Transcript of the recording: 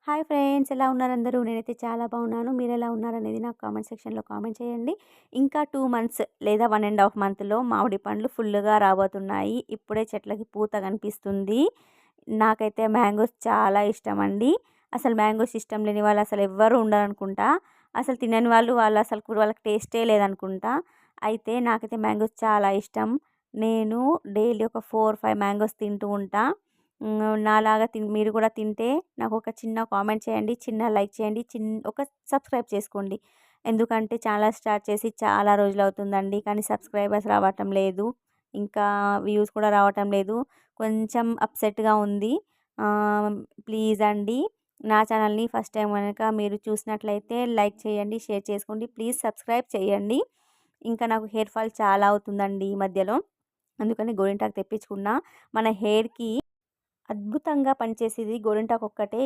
Hi friends, ఎలా ఉన్నారు అందరూ? నేనైతే చాలా బాగున్నాను. మీరెలా ఉన్నారనేది నాకు కామెంట్ సెక్షన్‌లో కామెంట్ చేయండి. ఇంకా 2 మంత్స్ లేదా 1 ½ మంత్‌లో మామిడి పండ్లు ఫుల్లుగా రాబోతున్నాయి. ఇప్పుడే చెట్లకి పూత కనిపిస్తుంది. నాకైతే మ్యాంగోస్ చాలా ఇష్టమండి. అసలు మ్యాంగోస్ ఇష్టం లేని వాళ్ళు అసలు ఎవ్వరు ఉండరనుకుంటా. అసలు తినని వాళ్ళు అసలు వాళ్ళకి టేస్టే లేదనుకుంటా. అయితే నాకైతే మ్యాంగోస్ చాలా ఇష్టం. నేను డైలీ ఒక 4, 5 మ్యాంగోస్ తింటూ ఉంటా. నాలాగా మీరు కూడా తింటే నాకొక చిన్న కామెంట్ చేయండి. చిన్న లైక్ చేయండి. ఒక సబ్స్క్రైబ్ చేసుకోండి. ఎందుకంటే ఛానల్ స్టార్ట్ చేసి చాలా రోజులవుతుందండి. కానీ సబ్స్క్రైబర్స్ రావటం లేదు. ఇంకా వ్యూస్ కూడా రావటం లేదు. కొంచెం అప్సెట్‌గా ఉంది. ఆహ్, ప్లీజ్ అండి, నా ఛానల్‌ని ఫస్ట్ టైం గనక మీరు చూసినట్లయితే లైక్ చేయండి, షేర్ చేసుకోండి. ప్లీజ్ సబ్స్క్రైబ్ చేయండి. ఇంకా నాకు హెయిర్ ఫాల్ చాలా అవుతుందండి ఈ మధ్యలో. అందుకని గోరింటాకు తెప్పించుకున్నా. మన హెయిర్‌కి అద్భుతంగా పనిచేసేది గోరింటాకు ఒక్కటే.